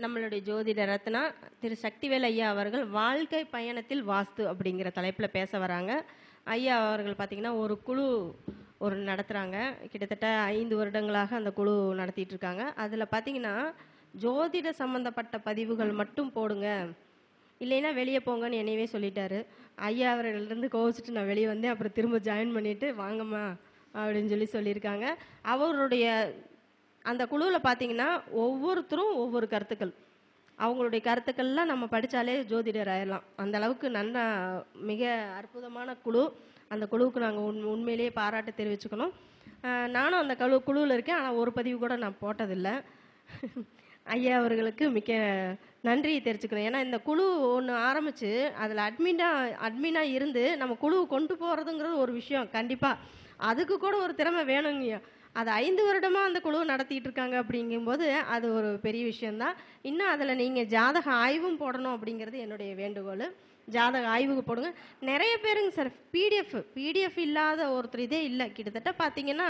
நம்மளுடைய ஜோதிட ரத்னா திரு சக்திவேல் ஐயா அவர்கள் வாழ்க்கை பயணத்தில் வாஸ்து அப்படிங்கிற தலைப்பில் பேச வராங்க. ஐயா அவர்கள் பார்த்திங்கன்னா ஒரு குழு நடத்துகிறாங்க. கிட்டத்தட்ட 5 வருடங்களாக அந்த குழு நடத்திட்டு இருக்காங்க. அதில் பார்த்திங்கன்னா ஜோதிட சம்மந்தப்பட்ட பதிவுகள் மட்டும் போடுங்க, இல்லைன்னா வெளியே போங்கன்னு என்னையவே சொல்லிட்டாரு. ஐயா அவர்களிருந்து கோவிச்சிட்டு நான் வெளியே வந்தேன். அப்புறம் திரும்ப ஜாயின் பண்ணிவிட்டு வாங்கம்மா அப்படின்னு சொல்லியிருக்காங்க. அவருடைய அந்த குழுவில் பார்த்தீங்கன்னா ஒவ்வொருத்தரும் ஒவ்வொரு கருத்துக்கள், அவங்களுடைய கருத்துக்கள்லாம் நம்ம படித்தாலே ஜோதிடர் ஆயிடலாம். அந்த அளவுக்கு நல்ல மிக அற்புதமான குழு. அந்த குழுவுக்கு நாங்கள் உண்மையிலேயே பாராட்டு தெரிவிச்சுக்கணும். நானும் அந்த குழுவில் இருக்கேன். ஆனால் ஒரு பதிவு கூட நான் போட்டதில்லை. ஐயா அவர்களுக்கு மிக்க நன்றியை தெரிவிச்சுக்கிறேன். ஏன்னா இந்த குழு ஒன்று ஆரம்பித்து அதில் அட்மினாக இருந்து நம்ம குழுவை கொண்டு போகிறதுங்கிறது ஒரு விஷயம். கண்டிப்பாக அதுக்கு கூட ஒரு திறமை வேணுங்கய்யா. அது 5 வருடமாக அந்த குழு நடத்திட்டு இருக்காங்க. அப்படிங்கும்போது அது ஒரு பெரிய விஷயந்தான். இன்னும் அதில் நீங்கள் ஜாதக ஆய்வும் போடணும் அப்படிங்கிறது என்னுடைய வேண்டுகோள். ஜாதக ஆய்வுக்கு போடுங்க. நிறைய பேருங்க சார் பிடிஎஃப் இல்லாத ஒருத்தர் இதே இல்லை. கிட்டத்தட்ட பார்த்தீங்கன்னா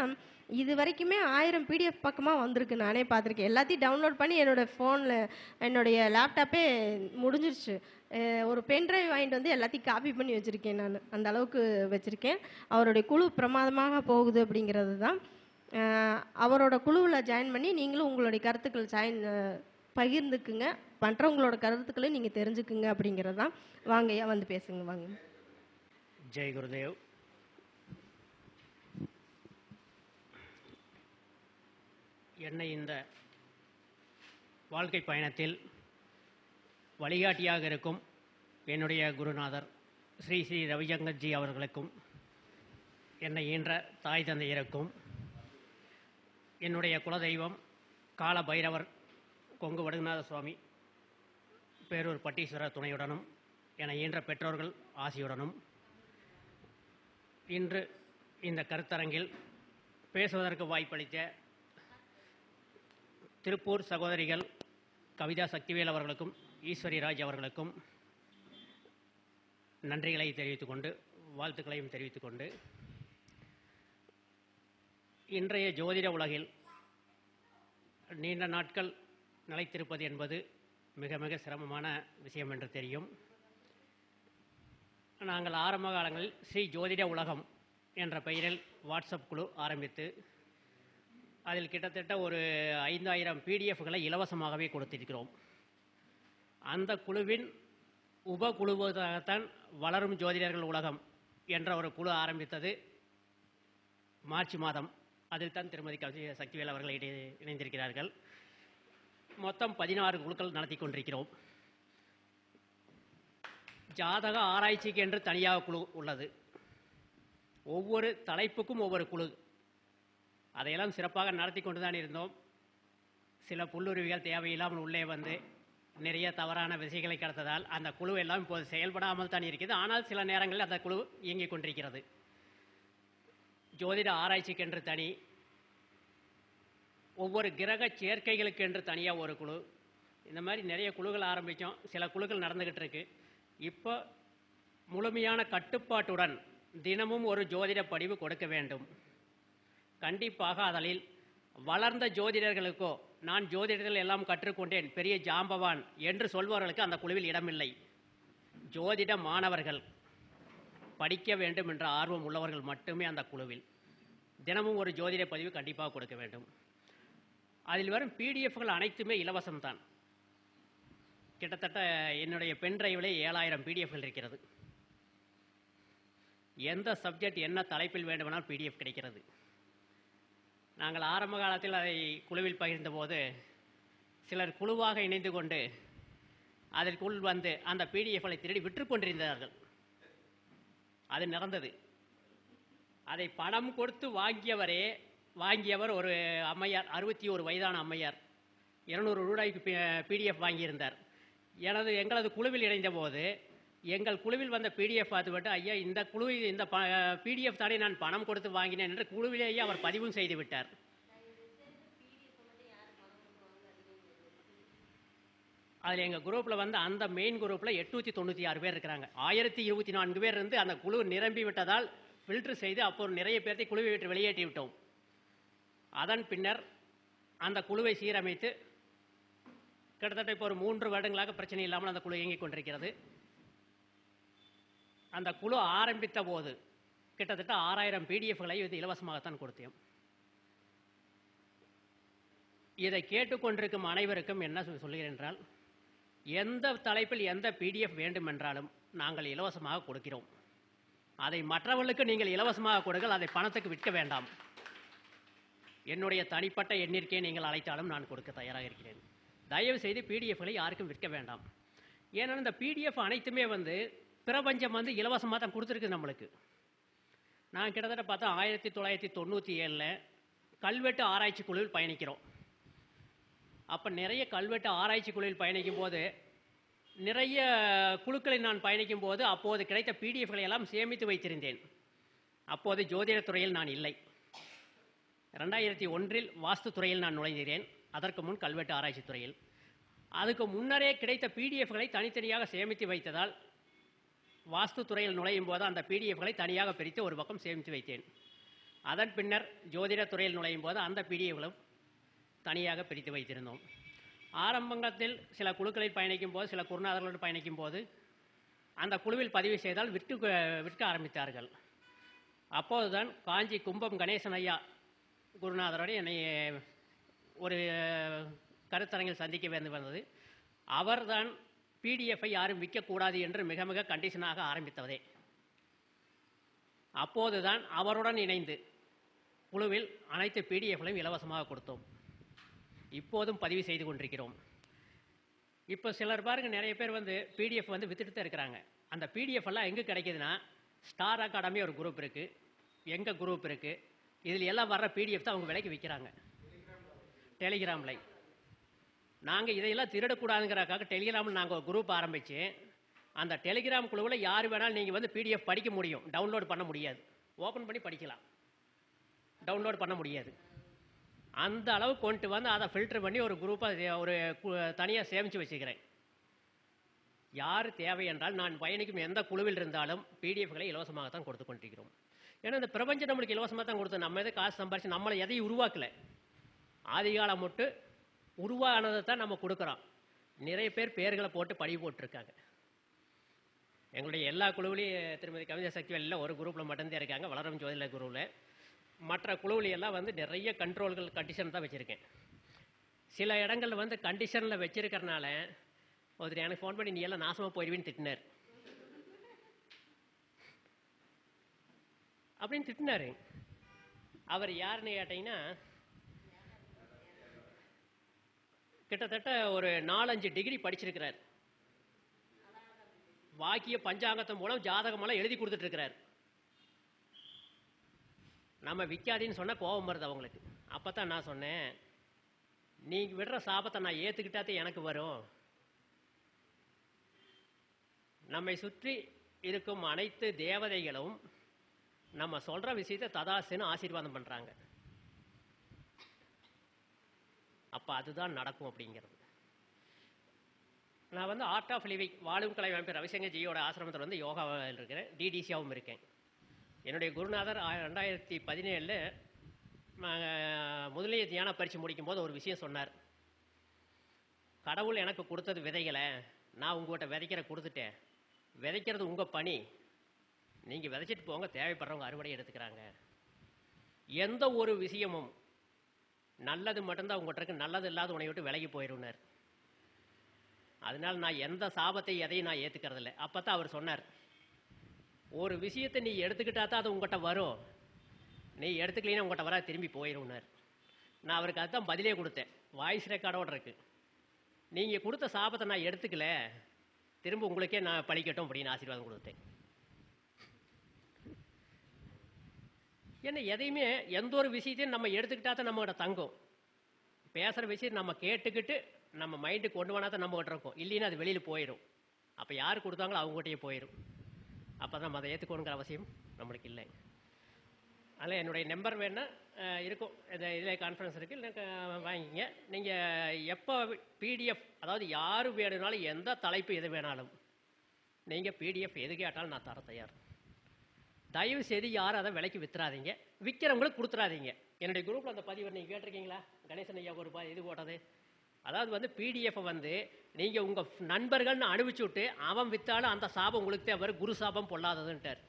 இது வரைக்குமே 1000 பிடிஎஃப் பக்கமாக வந்திருக்கு. நானே பார்த்துருக்கேன். எல்லாத்தையும் டவுன்லோட் பண்ணி என்னோடய ஃபோனில் என்னுடைய லேப்டாப்பே முடிஞ்சிருச்சு. ஒரு பென்ட்ரைவ் வாங்கிட்டு வந்து எல்லாத்தையும் காப்பி பண்ணி வச்சுருக்கேன். நான் அந்த அளவுக்கு வச்சுருக்கேன். அவருடைய குழு பிரமாதமாக போகுது அப்படிங்கிறது தான். அவரோட குழுவில் ஜாயின் பண்ணி நீங்களும் உங்களுடைய கருத்துக்கள் பகிர்ந்துக்குங்க. மற்றவங்களோட கருத்துக்களை நீங்கள் தெரிஞ்சுக்குங்க அப்படிங்கிறது தான். வாங்கய்யா வந்து பேசுங்க. வாங்க. ஜெய் குருதேவ். என்னை இந்த வாழ்க்கை பயணத்தில் வழிகாட்டியாக இருக்கும் என்னுடைய குருநாதர் ஸ்ரீ ஸ்ரீ ரவிசங்கர்ஜி அவர்களுக்கும், என்னை ஈன்ற தாய் தந்தையருக்கும், என்னுடைய குலதெய்வம் கால பைரவர் கொங்கு வடுகநாத சுவாமி பேரூர் பட்டீஸ்வரர் துணையுடனும், என்னை ஈன்ற பெற்றோர்கள் ஆசியுடனும் இன்று இந்த கருத்தரங்கில் பேசுவதற்கு வாய்ப்பளித்த திருப்பூர் சகோதரிகள் கவிதா சக்திவேல் அவர்களுக்கும் ஈஸ்வரி ராஜ் அவர்களுக்கும் நன்றிகளை தெரிவித்துக்கொண்டு, வாழ்த்துக்களையும் தெரிவித்துக்கொண்டு, இன்றைய ஜோதிட உலகில் நீண்ட நாட்கள் நிலைத்திருப்பது என்பது மிக மிக சிரமமான விஷயம் என்று தெரியும். நாங்கள் ஆரம்ப காலங்களில் ஸ்ரீ ஜோதிட உலகம் என்ற பெயரில் வாட்ஸ்அப் குழு ஆரம்பித்து அதில் கிட்டத்தட்ட ஒரு 5000 பிடிஎஃப்களை இலவசமாகவே கொடுத்திருக்கிறோம். அந்த குழுவின் உபகுழுவாகத்தான் வளரும் ஜோதிடர்கள் உலகம் என்ற ஒரு குழு ஆரம்பித்தது மார்ச் மாதம். அதில் தான் திருமதி சக்திவேல் அவர்கள் இணைந்திருக்கிறார்கள். மொத்தம் 16 குழுக்கள் நடத்தி கொண்டிருக்கிறோம். ஜாதக ஆராய்ச்சிக்கு என்று தனியாக குழு உள்ளது. ஒவ்வொரு தலைப்புக்கும் ஒவ்வொரு குழு. அதையெல்லாம் சிறப்பாக நடத்தி கொண்டு தான் இருந்தோம். சில புல்லுருவிகள் தேவையில்லாமல் உள்ளே வந்து நிறைய தவறான விஷயங்களை கடத்ததால் அந்த குழு எல்லாம் இப்போது செயல்படாமல் தான் இருக்கிறது. ஆனால் சில நேரங்களில் அந்த குழு இயங்கிக் கொண்டிருக்கிறது. ஜோதிட ஆராய்ச்சிக்கென்று தனி, ஒவ்வொரு கிரக சேர்க்கைகளுக்கு என்று தனியாக ஒரு குழு, இந்த மாதிரி நிறைய குழுக்கள் ஆரம்பித்தோம். சில குழுக்கள் நடந்துக்கிட்டு இருக்கு. இப்போ முழுமையான கட்டுப்பாட்டுடன் தினமும் ஒரு ஜோதிட படிவு கொடுக்க வேண்டும். கண்டிப்பாக அதில் வளர்ந்த ஜோதிடர்களுக்கோ, நான் ஜோதிடர்கள் எல்லாம் கற்றுக்கொண்டேன், பெரிய ஜாம்பவான் என்று சொல்பவர்களுக்கு அந்த குழுவில் இடமில்லை. ஜோதிட மாணவர்கள் படிக்க வேண்டும் என்ற ஆர்வம் உள்ளவர்கள் மட்டுமே அந்த குழுவில் தினமும் ஒரு ஜோதிட பதிவு கண்டிப்பாக கொடுக்க வேண்டும். அதில் வரும் பிடிஎஃப்கள் அனைத்துமே இலவசம்தான். கிட்டத்தட்ட என்னுடைய பென் டிரைவிலே 7000 பிடிஎஃப்கள் இருக்கிறது. எந்த சப்ஜெக்ட் என்ன தலைப்பில் வேண்டுமானால் பிடிஎஃப் கிடைக்கிறது. நாங்கள் ஆரம்ப காலத்தில் அதை குழுவில் பகிர்ந்தபோது சிலர் குழுவாக இணைந்து கொண்டு அதற்குள் வந்து அந்த பிடிஎஃப்களை திருடி விற்று கொண்டிருந்தார்கள். அது நடந்தது. அதை பணம் கொடுத்து வாங்கியவர் ஒரு அம்மையார், 61 வயதான அம்மையார், 200 ரூபாய்க்கு பிடிஎஃப் வாங்கியிருந்தார். எங்களது குழுவில் இணைந்த போது எங்கள் குழுவில் வந்த பிடிஎஃப் பார்த்துவிட்டு, ஐயா இந்த குழுவில் இந்த பிடிஎஃப் தானே நான் பணம் கொடுத்து வாங்கினேன் என்று குழுவிலேயே அவர் பதிவும் செய்து விட்டார். அதில் எங்கள் குரூப்பில் வந்து அந்த மெயின் குரூப்பில் 896 பேர் இருக்கிறாங்க. 1024 பேர் இருந்து அந்த குழு நிரம்பி விட்டதால் ஃபில்டர் செய்து அப்போ நிறைய பேர்த்தை குழுவை விட்டு வெளியேற்றி விட்டோம். அதன் பின்னர் அந்த குழுவை சீரமைத்து கிட்டத்தட்ட இப்போ ஒரு 3 வருடங்களாக பிரச்சனை இல்லாமல் அந்த குழு இயங்கிக் கொண்டிருக்கிறது. அந்த குழு ஆரம்பித்த போது கிட்டத்தட்ட 6000 பிடிஎஃப்களை இது இலவசமாகத்தான் கொடுத்தோம். இதை கேட்டுக்கொண்டிருக்கும் அனைவருக்கும் என்ன சொல்கிறேன் என்றால், எந்த தலைப்பில் எந்த பிடிஎஃப் வேண்டுமென்றாலும் நாங்கள் இலவசமாக கொடுக்கிறோம். அதை மற்றவர்களுக்கு நீங்கள் இலவசமாக கொடுங்கள், அதை பணத்துக்கு விற்க வேண்டாம். என்னுடைய தனிப்பட்ட எண்ணிற்கே நீங்கள் அழைத்தாலும் நான் கொடுக்க தயாராக இருக்கிறேன். தயவு செய்து பிடிஎஃப்களை யாருக்கும் விற்க வேண்டாம். ஏன்னா இந்த பிடிஎஃப் அனைத்துமே பிரபஞ்சம் இலவசமாக தான் கொடுத்துருக்கு நம்மளுக்கு. நான் கிட்டத்தட்ட பார்த்தா 1997 கல்வெட்டு ஆராய்ச்சி குழுவில் பயணிக்கிறோம். அப்போ நிறைய கல்வெட்டு ஆராய்ச்சி குழுவில் பயணிக்கும் போது, நிறைய குழுக்களில் நான் பயணிக்கும் போது அப்போது கிடைத்த பிடிஎஃப்களை எல்லாம் சேமித்து வைத்திருந்தேன். அப்போது ஜோதிடத் துறையில் நான் இல்லை. 2001 வாஸ்து துறையில் நான் நுழைந்தேன். அதற்கு முன் கல்வெட்டு ஆராய்ச்சி துறையில். அதுக்கு முன்னரே கிடைத்த பிடிஎஃப்களை தனித்தனியாக சேமித்து வைத்ததால் வாஸ்து துறையில் நுழையும் போது அந்த பிடிஎஃப்களை தனியாக பிரித்து ஒரு பக்கம் சேமித்து வைத்தேன். அதன் பின்னர் ஜோதிடத் துறையில் நுழையும் போது அந்த பிடிஎஃப்களும் தனியாக பிரித்து வைத்திருந்தோம். ஆரம்பத்தில் சில குழுக்களில் பயணிக்கும் போது, சில குருநாதர்களோடு பயணிக்கும் போது அந்த குழுவில் பதிவு செய்தால் விற்க ஆரம்பித்தார்கள். அப்போதுதான் காஞ்சி கும்பம் கணேசன் ஐயா குருநாதரோடு என்னை ஒரு கருத்தரங்கில் சந்திக்க வந்தது. அவர்தான் பிடிஎஃப்பை யாரும் விற்கக்கூடாது என்று மிக மிக கண்டிஷனாக ஆரம்பித்ததே. அப்போதுதான் அவருடன் இணைந்து குழுவில் அனைத்து பிடிஎஃப்களையும் இலவசமாக கொடுத்தோம். இப்போதும் பதிவு செய்து கொண்டிருக்கிறோம். இப்போ சிலர் பாருங்க, நிறைய பேர் பிடிஎஃப் வித்துட்டு தான் இருக்கிறாங்க. அந்த பிடிஎஃப் எல்லாம் எங்கே கிடைக்குதுன்னா, ஸ்டார் அகாடமி ஒரு குரூப் இருக்குது, எங்கள் குரூப் இருக்குது. இதில் எல்லாம் வர்ற பிடிஎஃப் தான் அவங்க விலைக்கு விற்கிறாங்க. டெலிகிராமில் நாங்கள் இதையெல்லாம் திருடக்கூடாதுங்கிறக்காக டெலிகிராமில் நாங்கள் ஒரு குரூப் ஆரம்பித்து, அந்த டெலிகிராம் குழுவில் யார் வேணாலும் நீங்கள் பிடிஎஃப் படிக்க முடியும், டவுன்லோட் பண்ண முடியாது. ஓப்பன் பண்ணி படிக்கலாம், டவுன்லோட் பண்ண முடியாது. அந்த அளவு கொண்டு அதை ஃபில்டர் பண்ணி ஒரு குரூப்பாக ஒரு தனியாக சேமித்து வச்சுக்கிறேன். யார் தேவை என்றால் நான் பயணிக்கும் எந்த குழுவில் இருந்தாலும் பிடிஎஃப்களை இலவசமாகத்தான் கொடுத்து கொண்டிருக்கிறோம். ஏன்னா இந்த பிரபஞ்சம் நம்மளுக்கு இலவசமாக தான் கொடுத்தோம். நம்ம எதை காசு சம்பாரிச்சு நம்மளை எதையும் உருவாக்கலை. ஆதிகாலம் மட்டும் உருவானதை தான் நம்ம கொடுக்குறோம். நிறைய பேர் பேர்களை போட்டு பதிவு போட்டிருக்காங்க. எங்களுடைய எல்லா குழுவிலையும் திருமதி கவிதா சக்திவேலில் ஒரு குரூப்பில் மட்டும்தான் இருக்காங்க, வளரும் ஜோதிட குரூவில். மற்ற குழுவிலையெல்லாம் கண்டிய கண்ட்ரோல்கள் கண்டிஷன் தான் வச்சுருக்கேன். சில இடங்களில் கண்டிஷனில் வச்சுருக்கிறனால ஒருத்தர் எனக்கு ஃபோன் பண்ணி நீ எல்லாம் நாசமாக போயிடுவின்னு திட்டினார். அப்படின்னு திட்டினார். அவர் யாருன்னு கேட்டிங்கன்னா, கிட்டத்தட்ட ஒரு 4-5 டிகிரி படிச்சிருக்கிறார். வாக்கிய பஞ்சாங்கத்தின் மூலம் ஜாதகமெல்லாம் எழுதி கொடுத்துட்டு இருக்கிறார். நம்ம விற்காதின்னு சொன்னால் கோபம் வருது அவங்களுக்கு. அப்போ தான் நான் சொன்னேன், நீங்கள் விடுற சாபத்தை நான் ஏற்றுக்கிட்டாதே எனக்கு வரும். நம்மை சுற்றி இருக்கும் அனைத்து தேவதைகளும் நம்ம சொல்கிற விஷயத்தை ததாசுன்னு ஆசீர்வாதம் பண்ணுறாங்க. அப்போ அதுதான் நடக்கும் அப்படிங்கிறது. நான் ஆர்ட் ஆஃப் லிவிங் வாழும் கலை அமைப்பு ரவிசங்கர் ஜியோட ஆசிரமத்தில் யோகாவில் இருக்கிறேன், டிடிசியாகவும் இருக்கேன். என்னுடைய குருநாதர் 2017 முதலிய தியான பயிற்சி முடிக்கும் போது ஒரு விஷயம் சொன்னார். கடவுள் எனக்கு கொடுத்தது விதைகளை நான் உங்கள்கிட்ட கொடுத்துட்டேன். விதைக்கிறது உங்கள் பணி, நீங்கள் விதைச்சிட்டு போங்க, தேவைப்படுறவங்க அறுவடை எடுத்துக்கிறாங்க. எந்த ஒரு விஷயமும் நல்லது மட்டும்தான் உங்கள்கிட்ட இருக்கு, நல்லது இல்லாத உன்னை விட்டு விலகி போயிடுனார். அதனால் நான் எந்த சாபத்தை எதையும் நான் ஏற்றுக்கிறதில்ல. அப்போ தான் அவர் சொன்னார், ஒரு விஷயத்தை நீ எடுத்துக்கிட்டா தான் அது உங்கள்கிட்ட வரும், நீ எடுத்துக்கலைன்னா உங்கள்கிட்ட வர திரும்பி போயிடும்னார். நான் அவருக்கு அதுதான் பதிலே கொடுத்தேன், வாய்ஸ் ரெக்கார்டோடு இருக்குது. நீங்கள் கொடுத்த சாபத்தை நான் எடுத்துக்கல, திரும்ப உங்களுக்கே நான் பழிக்கட்டும் அப்படின்னு ஆசீர்வாதம் கொடுத்தேன். ஏன்னா எதையுமே எந்த ஒரு விஷயத்தையும் நம்ம எடுத்துக்கிட்டா தான் நம்மகிட்ட தங்கும். பேசுகிற விஷயம் நம்ம கேட்டுக்கிட்டு நம்ம மைண்டுக்கு கொண்டு வந்தால் தான் நம்மகிட்ட இருக்கும், இல்லைன்னா அது வெளியில் போயிடும். அப்போ யார் கொடுத்தாங்களோ அவங்ககிட்டயே போயிடும். அப்போ தான் அதை ஏற்றுக்கணுங்கிற அவசியம் நம்மளுக்கு இல்லை. அதில் என்னுடைய நம்பர் வேணால் இருக்கும், இதில் கான்ஃபரன்ஸ் இருக்குது, இல்லை வாங்கிங்க. நீங்கள் எப்போ பிடிஎஃப், அதாவது யார் வேணுனாலும் எந்த தலைப்பு எது வேணாலும் நீங்கள் பிடிஎஃப் எது கேட்டாலும் நான் தர தயார். தயவு செய்து யாரும் அதை விலைக்கு வித்துறாதீங்க, விற்கிறவங்களுக்கு கொடுத்துறாதீங்க. என்னுடைய குரூப்பில் அந்த பதிவு நீங்கள் கேட்டிருக்கீங்களா? கணேசன் ஐயா ஒரு இது போட்டது, அதாவது வந்து பிடிஎஃப் வந்து நீங்கள் உங்கள் நண்பர்கள்னு அனுப்பிச்சு விட்டு அவன் விற்றாலும் அந்த சாபம் உங்களுக்கு தேவை, குரு சாபம் பொல்லாததுன்ட்டார்.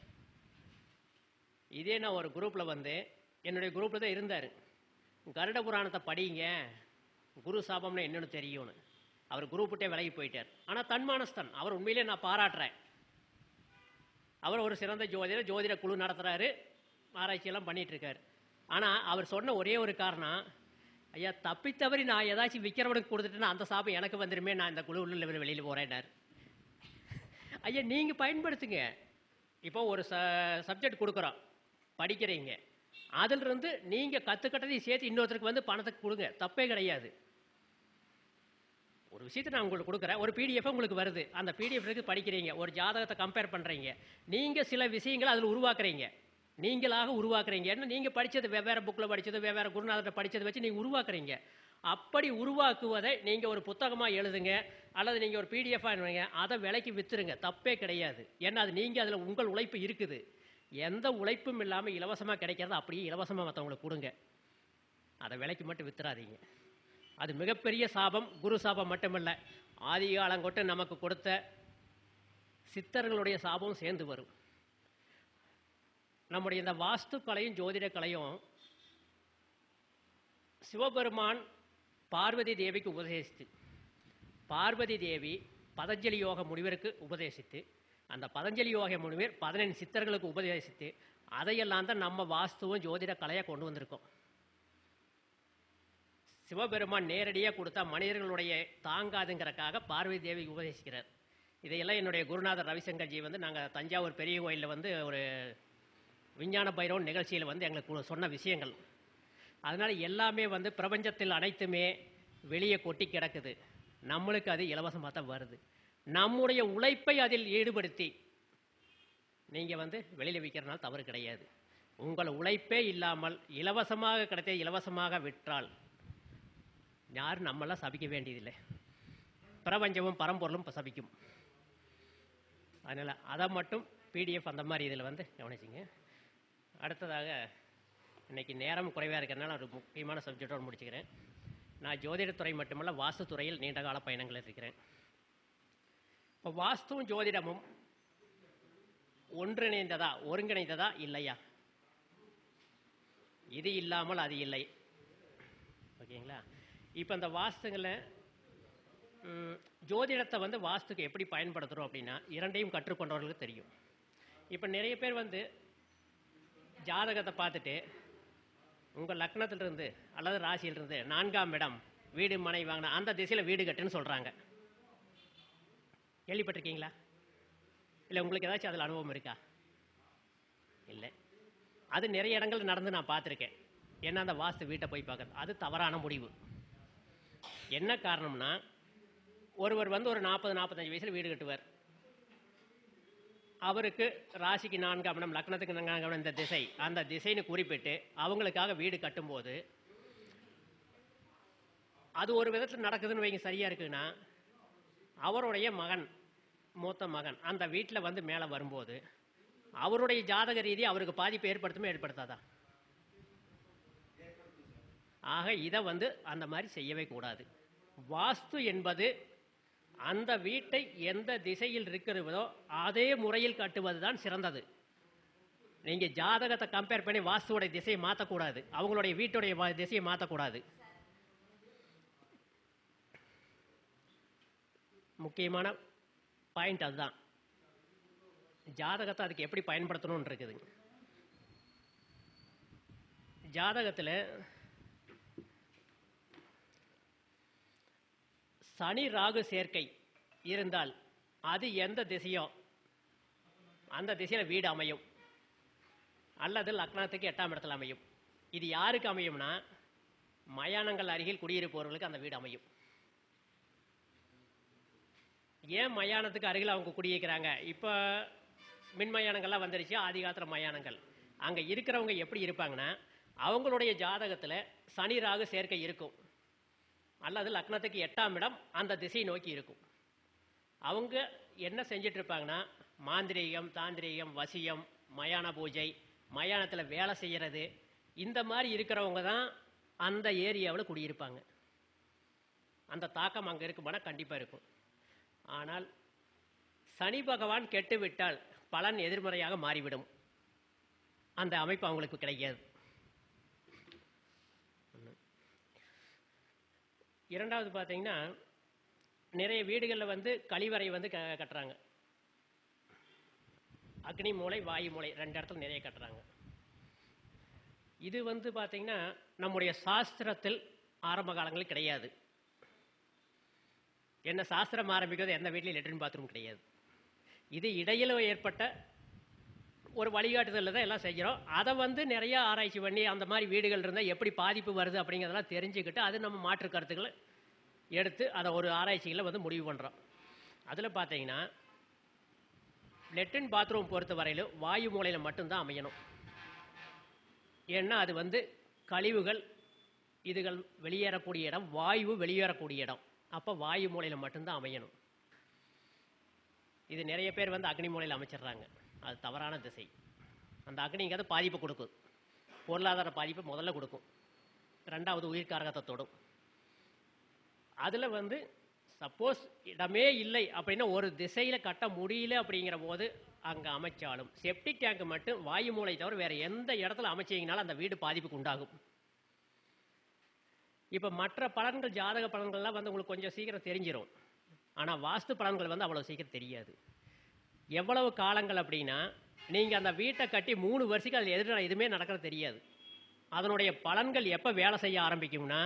இதே நான் ஒரு குரூப்பில் வந்து என்னுடைய குரூப்பில் தான் இருந்தார். கருட புராணத்தை படிங்க, குரு சாபம்னு என்னன்னு தெரியும்னு. அவர் குரூப்பிட்டே விலகி போயிட்டார். ஆனால் தன்மானஸ்தன், அவர் உண்மையிலே நான் பாராட்டுறேன். அவர் ஒரு சிறந்த ஜோதிட குழு நடத்துகிறாரு, ஆராய்ச்சியெல்லாம் பண்ணிட்டு இருக்காரு. ஆனால் அவர் சொன்ன ஒரே ஒரு காரணம், ஐயா தப்பித்தவறி நான் ஏதாச்சும் விற்கிறவனுக்கு கொடுத்துட்டேன்னா அந்த சாபம் எனக்கு வந்துடுமே, நான் இந்த குழுவில் வெளியில் போகிறேன்னார். ஐயா நீங்கள் பயன்படுத்துங்க. இப்போ ஒரு சப்ஜெக்ட் கொடுக்குறோம், படிக்கிறீங்க, அதிலிருந்து நீங்கள் கற்றுக்கிட்டதையும் சேர்த்து இன்னொருத்தருக்கு வந்து பணத்துக்கு கொடுங்க, தப்பே கிடையாது. ஒரு விஷயத்தை நான் உங்களுக்கு கொடுக்குறேன், ஒரு பிடிஎஃப் உங்களுக்கு வருது, அந்த பிடிஎஃப் இருக்கு படிக்கிறீங்க, ஒரு ஜாதகத்தை கம்பேர் பண்ணுறீங்க, நீங்கள் சில விஷயங்களை அதில் உருவாக்குறீங்க, நீங்களாக உருவாக்குறீங்க. ஏன்னா நீங்கள் படித்தது வெவ்வேறு புக்கில் படித்தது, வெவ்வேறு குருநாதத்தை படித்ததை வச்சு நீங்கள் உருவாக்குறீங்க. அப்படி உருவாக்குவதை நீங்கள் ஒரு புத்தகமாக எழுதுங்க, அல்லது நீங்கள் ஒரு பிடிஎஃபாக எழுதுங்க, அதை விலைக்கு விற்றுருங்க, தப்பே கிடையாது. ஏன்னா அது நீங்கள் அதில் உங்கள் உழைப்பு இருக்குது. எந்த உழைப்பும் இல்லாமல் இலவசமாக கிடைக்கிறத அப்படியே இலவசமாக மற்றவங்களுக்கு கொடுங்க, அதை விலைக்கு மட்டும் வித்துறாதீங்க. அது மிகப்பெரிய சாபம். குரு சாபம் மட்டுமல்ல, ஆதி காலங்கொட்டு நமக்கு கொடுத்த சித்தர்களுடைய சாபம் சேர்ந்து வரும். நம்முடைய இந்த வாஸ்து கலையும் ஜோதிட கலையும் சிவபெருமான் பார்வதி தேவிக்கு உபதேசித்து, பார்வதி தேவி பதஞ்சலி யோக முனிவருக்கு உபதேசித்து, அந்த பதஞ்சலி யோக முனிவர் 15 சித்தர்களுக்கு உபதேசித்து, அதையெல்லாம் தான் நம்ம வாஸ்துவும் ஜோதிட கலையை கொண்டு வந்திருக்கோம். சிவபெருமான் நேரடியாக கொடுத்தா மனிதர்களுடைய தாங்காதுங்கிறக்காக பார்வதி தேவி உபதேசிக்கிறார். இதையெல்லாம் என்னுடைய குருநாதர் ரவிசங்கர்ஜி வந்து நாங்கள் தஞ்சாவூர் பெரிய கோயிலில் வந்து ஒரு விஞ்ஞான பைரவன் நிகழ்ச்சியில் வந்து எங்களுக்கு சொன்ன விஷயங்கள். அதனால் எல்லாமே வந்து பிரபஞ்சத்தில் அனைத்துமே வெளியே கொட்டி கிடக்குது, நம்மளுக்கு அது இலவசமாக தான் வருது. நம்முடைய உழைப்பை அதில் ஈடுபடுத்தி நீங்கள் வந்து வெளியில் விற்கிறனால தவறு கிடையாது. உங்கள் உழைப்பே இல்லாமல் இலவசமாக கிடைத்த இலவசமாக விற்றால் யாரும் நம்மளாம் சபிக்க வேண்டியதில்லை, பிரபஞ்சமும் பரம்பொருளும் இப்போ சபிக்கும். அதனால் அதை மட்டும் பிடிஎஃப் அந்த மாதிரி இதில் வந்து கவனிச்சிங்க. அடுத்ததாக இன்றைக்கி நேரம் குறைவாக இருக்கிறதுனால ஒரு முக்கியமான சப்ஜெக்டோடு முடிச்சுக்கிறேன். நான் ஜோதிடத்துறை மட்டுமல்ல, வாஸ்துத்துறையில் நீண்டகால பயணங்கள் இருக்கிறேன். இப்போ வாஸ்துவும் ஜோதிடமும் ஒருங்கிணைந்ததா இல்லையா? இது இல்லாமல் அது இல்லை. ஓகேங்களா? இப்போ இந்த வாஸ்துங்களை ஜோதிடத்தை வந்து வாஸ்துக்கு எப்படி பயன்படுத்துகிறோம் அப்படின்னா, இரண்டையும் கற்றுக்கொண்டவர்களுக்கு தெரியும். இப்போ நிறைய பேர் வந்து ஜாதகத்தை பார்த்துட்டு உங்கள் லக்னத்திலிருந்து அல்லது ராசியிலிருந்து 4ஆம் இடம் வீடு மனை வாங்கினா அந்த திசையில் வீடு கட்டுன்னு சொல்கிறாங்க. கேள்விப்பட்டிருக்கீங்களா? இல்லை உங்களுக்கு ஏதாச்சும் அதில் அனுபவம் இருக்கா? இல்லை. அது நிறைய இடங்கள் நடந்து நான் பார்த்துருக்கேன். ஏன்னா அந்த வாஸ்து வீட்டை போய் பார்க்குறது அது தவறான முடிவு. என்ன காரணம்னா, ஒருவர் வந்து ஒரு 40-45 வயசில் வீடு கட்டுவார். அவருக்கு ராசிக்கு 4ஆம் இடம், லக்னத்துக்கு 4ஆம் இடம் இந்த திசை, அந்த திசைன்னு குறிப்பிட்டு அவங்களுக்காக வீடு கட்டும்போது அது ஒரு விதத்தில் நடக்குதுன்னு வைங்க, சரியாக இருக்குன்னா, அவருடைய மகன், மூத்த மகன் அந்த வீட்டில் வந்து மேலே வரும்போது அவருடைய ஜாதக ரீதி அவருக்கு பாதிப்பு ஏற்படுத்துமே ஏற்படுத்தாதா? ஆக இதை வந்து அந்த மாதிரி செய்யவே கூடாது. வாஸ்து என்பது அந்த வீட்டை எந்த திசையில் இருக்கிறதோ அதே முறையில் கட்டுவது தான் சிறந்தது. நீங்கள் ஜாதகத்தை கம்பேர் பண்ணி வாஸ்துவோடைய திசையை மாற்றக்கூடாது, அவங்களுடைய வீட்டுடைய திசையை மாற்றக்கூடாது. முக்கியமான பாயிண்ட் அதுதான். ஜாதகத்தை அதுக்கு எப்படி பயன்படுத்தணும்னு இருக்குதுங்க. ஜாதகத்தில் சனி ராகு சேர்க்கை இருந்தால் அது எந்த திசையோ அந்த திசையில் வீடு அமையும், அல்லது லக்னத்துக்கு 8ஆம் இடத்துல அமையும். இது யாருக்கு அமையும்னா, மயானங்கள் அருகில் குடியிருப்பவர்களுக்கு அந்த வீடு அமையும். ஏன் மயானத்துக்கு அருகில் அவங்க குடியிருக்கிறாங்க? இப்போ மின்மயானங்கள்லாம் வந்துருச்சு, ஆதி காலத்தில் மயானங்கள். அங்கே இருக்கிறவங்க எப்படி இருப்பாங்கன்னா, அவங்களுடைய ஜாதகத்தில் சனி ராகு சேர்க்கை இருக்கும், அல்லது லக்னத்துக்கு 8ஆம் இடம் அந்த திசையை நோக்கி இருக்கும். அவங்க என்ன செஞ்சிட்டு இருப்பாங்கன்னா, மாந்திரீகம், தாந்திரீகம், வசியம், மயான பூஜை, மயானத்தில் வேலை செய்கிறது, இந்த மாதிரி இருக்கிறவங்க தான் அந்த ஏரியாவில் குடியிருப்பாங்க. அந்த தாக்கம் அங்கே இருக்குமானா கண்டிப்பாக இருக்கும். ஆனால் சனி பகவான் கெட்டுவிட்டால் பலன் எதிர்மறையாக மாறிவிடும். அந்த அமைப்பு அவங்களுக்கு கிடைக்காது. இரண்டாவது பார்த்தீங்கன்னா, நிறைய வீடுகளில் வந்து கழிவறை வந்து கட்டுறாங்க. அக்னி மூலை வாயு மூலை 2 இடத்துல நிறைய கட்டுறாங்க. இது வந்து பார்த்தீங்கன்னா நம்முடைய சாஸ்திரத்தில் ஆரம்ப காலங்களில் கிடையாது. என்ன சாஸ்திரம் ஆரம்பிக்கிறது எந்த வீட்லையும் லெட்ரின் பாத்ரூம் கிடையாது. இது இடையில் ஏற்பட்ட ஒரு வழிகாட்டுதலில் தான் எல்லாம் செய்கிறோம். அதை வந்து நிறைய ஆராய்ச்சி பண்ணி அந்த மாதிரி வீடுகள் இருந்தால் எப்படி பாதிப்பு வருது அப்படிங்கிறதெல்லாம் தெரிஞ்சுக்கிட்டு அது நம்ம மாற்று கருத்துக்களை எடுத்து அதை ஒரு ஆராய்ச்சிகளை வந்து முடிவு பண்ணுறோம். அதில் பார்த்தீங்கன்னா லெட்ரின் பாத்ரூம் பொறுத்த வரையிலும் வாயு மூலையில் மட்டும்தான் அமையணும். ஏன்னா அது வந்து கழிவுகள் இதுகள் வெளியேறக்கூடிய இடம், வாயு வெளியேறக்கூடிய இடம். அப்போ வாயு மூலையில் மட்டும்தான் அமையணும். இது நிறைய பேர் வந்து அக்னி மூலையில் அமைச்சிடுறாங்க. அது தவறான திசை. அந்த அக்னிங்கிறது பாதிப்பு கொடுக்கும். பொருளாதார பாதிப்பு முதல்ல கொடுக்கும், 2வது உயிர்காரகத்தை தொடும். அதில் வந்து சப்போஸ் இடமே இல்லை அப்படின்னா ஒரு திசையில் கட்ட முடியல அப்படிங்கிற போது அங்கே அமைச்சாலும் செப்டிக் டேங்க் மட்டும் வாயு மூலை தவிர வேறு எந்த இடத்துல அமைச்சிங்கனாலும் அந்த வீடு பாதிப்புக்கு உண்டாகும். இப்போ மற்ற பலன்கள் ஜாதக பலன்கள்லாம் வந்து உங்களுக்கு கொஞ்சம் சீக்கிரம் தெரிஞ்சிடும். ஆனால் வாஸ்து பலன்கள் வந்து அவ்வளோ சீக்கிரம் தெரியாது. எவ்வளவு காலங்கள் அப்படின்னா, நீங்கள் அந்த வீட்டை கட்டி 3 வருஷத்துக்கு அதில் எதுவுமே நடக்கிறது தெரியாது. அதனுடைய பலன்கள் எப்போ வேலை செய்ய ஆரம்பிக்கும்னா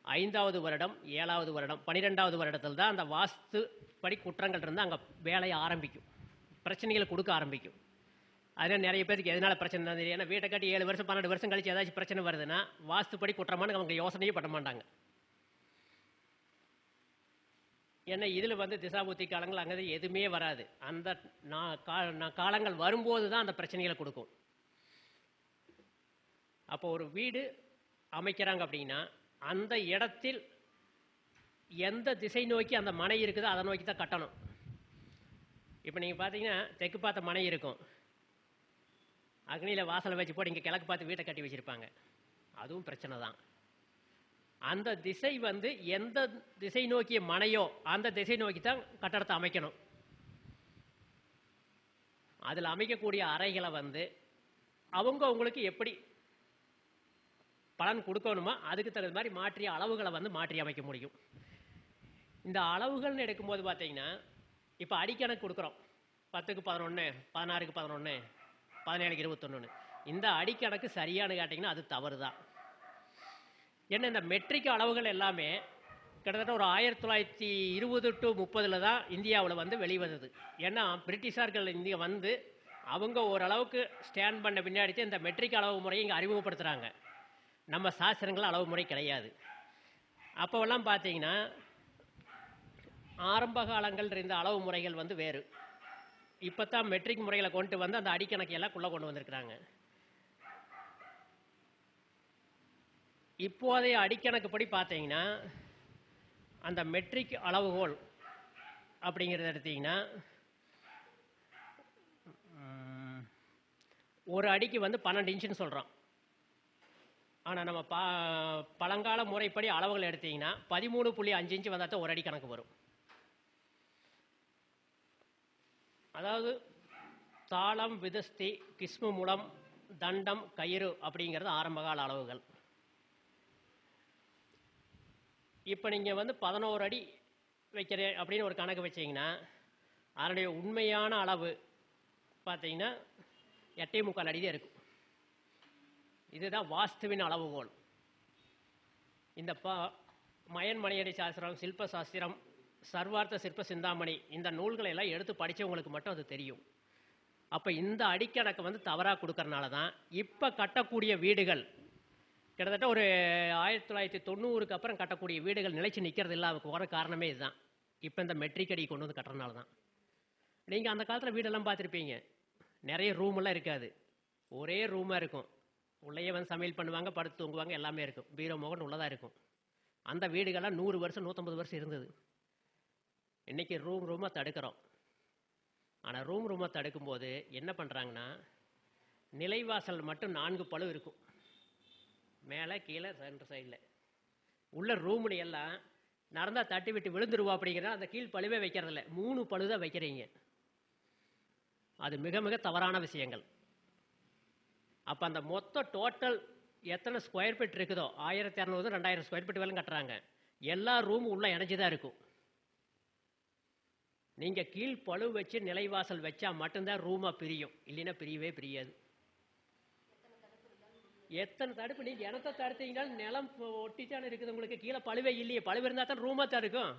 5வது வருடம், 7வது வருடம், 12வது வருடத்தில் தான் அந்த வாஸ்து படி குற்றங்கள் இருந்தால் அங்கே வேலையை ஆரம்பிக்கும், பிரச்சனைகளை கொடுக்க ஆரம்பிக்கும். அதனால் நிறைய பேருக்கு எதனால பிரச்சனை தான் தெரியும். ஏன்னா வீட்டை கட்டி 7 வருஷம் 12 வருஷம் கழிச்சு ஏதாச்சும் பிரச்சனை வருதுன்னா வாஸ்துப்படி குற்றமானு அவங்க யோசனையே பண்ண மாட்டாங்க. ஏன்னா இதில் வந்து திசாபுத்தி காலங்கள் அங்கே எதுவுமே வராது. அந்த காலங்கள் வரும்போது தான் அந்த பிரச்சனைகளை கொடுக்கும். அப்போ ஒரு வீடு அமைக்கிறாங்க அப்படின்னா அந்த இடத்தில் எந்த திசை நோக்கி அந்த மனை இருக்குதோ அதை நோக்கி தான் கட்டணும். இப்போ நீங்கள் பார்த்தீங்கன்னா தெற்கு பார்த்த மனை இருக்கும், அக்னியில் வாசலை வச்சு போட்டு இங்கே கிழக்கு பார்த்து வீட்டை கட்டி வச்சுருப்பாங்க. அதுவும் பிரச்சனை தான். அந்த திசை வந்து எந்த திசை நோக்கிய மனையோ அந்த திசை நோக்கி தான் கட்டடத்தை அமைக்கணும். அதில் அமைக்கக்கூடிய அறைகளை வந்து அவங்க உங்களுக்கு எப்படி பலன் கொடுக்கணுமோ அதுக்கு தகுந்த மாதிரி மாற்றிய அளவுகளை வந்து மாற்றி அமைக்க முடியும். இந்த அளவுகள்னு எடுக்கும்போது பார்த்தீங்கன்னா இப்போ அடிக்கணக்கு கொடுக்குறோம், 10க்கு 11, 16க்கு 11, 17க்கு 21. இந்த அடிக்கணக்கு சரியானு கேட்டிங்கன்னா அது தவறு தான். ஏன்னா இந்த மெட்ரிக் அளவுகள் எல்லாமே கிட்டத்தட்ட ஒரு 1920 to 30 தான் இந்தியாவில் வந்து வெளிவந்தது. ஏன்னா பிரிட்டிஷார்கள் இந்தியா வந்து அவங்க ஓரளவுக்கு ஸ்டாண்ட் பண்ண பின்னாடி இந்த மெட்ரிக் அளவு முறையை இங்கே அறிமுகப்படுத்துகிறாங்க. நம்ம சாஸ்திரங்கள் அளவு முறை கிடையாது. அப்போவெல்லாம் பார்த்தீங்கன்னா ஆரம்ப காலங்கள் இருந்த அளவு முறைகள் வந்து வேறு. இப்போ தான் மெட்ரிக் முறைகளை கொண்டு வந்து அந்த அடிக்கணக்கையெல்லாம் குள்ளே கொண்டு வந்திருக்கிறாங்க. இப்போதைய அடிக்கணக்குப்படி பார்த்தீங்கன்னா அந்த மெட்ரிக் அளவுகோல் அப்படிங்கிறத எடுத்தீங்கன்னா ஒரு அடிக்கு வந்து 12 இன்ச்சுன்னு சொல்கிறோம். ஆனால் நம்ம பழங்கால முறைப்படி அளவுகள் எடுத்தீங்கன்னா 13.5 இன்ச்சு வந்தால் தான் ஒரு அடி கணக்கு வரும். அதாவது தாளம், விதஸ்தி, கிஸ்மு மூலம், தண்டம், கயிறு அப்படிங்கிறது ஆரம்பகால அளவுகள். இப்போ நீங்கள் வந்து 11 அடி வைக்கிறேன் அப்படின்னு ஒரு கணக்கு வச்சிங்கன்னா அதனுடைய உண்மையான அளவு பார்த்தீங்கன்னா 8.25 அடி தான் இருக்கும். இதுதான் வாஸ்துவின் அளவுகோல். இந்த மயன் மணியடி சாஸ்திரம், சில்ப சாஸ்திரம், சர்வார்த்த சிற்ப சிந்தாமணி இந்த நூல்களை எல்லாம் எடுத்து படித்தவங்களுக்கு மட்டும் அது தெரியும். அப்போ இந்த அடிக்கணக்கை வந்து தவறாக கொடுக்கறனால தான் இப்போ கட்டக்கூடிய வீடுகள் கிட்டத்தட்ட ஒரு 1990க்கு அப்புறம் கட்டக்கூடிய வீடுகள் நிலைச்சு நிற்கிறது இல்லை. அதுக்கு வர காரணமே இதுதான். இப்போ இந்த மெட்ரிக் அடி கொண்டு வந்து கட்டுறதுனால தான். நீங்கள் அந்த காலத்தில் வீடெல்லாம் பார்த்துருப்பீங்க, நிறைய ரூமெல்லாம் இருக்காது, ஒரே ரூமாக இருக்கும். உள்ளேயே வந்து சமையல் பண்ணுவாங்க, படுத்து தூங்குவாங்க, எல்லாமே இருக்கும். பீரோ மோகன் உள்ளதாக இருக்கும். அந்த வீடுகள்லாம் 100 வருஷம் 150 வருஷம் இருந்தது. இன்றைக்கி ரூமாக தடுக்கிறோம். ஆனால் ரூமாக தடுக்கும்போது என்ன பண்ணுறாங்கன்னா நிலைவாசல் மட்டும் 4 பழு இருக்கும், மேலே கீழே 2 சைடில். உள்ள ரூம்ல எல்லாம் நடந்தா தட்டி விட்டு விழுந்துருவா அப்படிங்கிறத அந்த கீழ் பழுவே வைக்கிறதில்ல, 3 பழு தான் வைக்கிறீங்க. அது மிக மிக தவறான விஷயங்கள். அப்போ அந்த மொத்த டோட்டல் எத்தனை ஸ்கொயர் ஃபீட் இருக்குதோ 1200 2000 ஸ்கொயர் ஃபீட் வேலை கட்டுறாங்க. எல்லா ரூமும் உள்ள இணைஞ்சுதான் இருக்கும். நீங்க கீழ் பழு வச்சு நிலைவாசல் வச்சா மட்டும்தான் ரூமா பிரியும், இல்லைன்னா பிரியவே பிரியாது. எத்தனை தடுப்பு நீங்க இடத்த தடுத்தீங்கன்னாலும் நிலம் ஒட்டித்தானே இருக்குது உங்களுக்கு, கீழே பழுவே இல்லையே, பழுவு இருந்தா தான் ரூமா தான் இருக்கும்.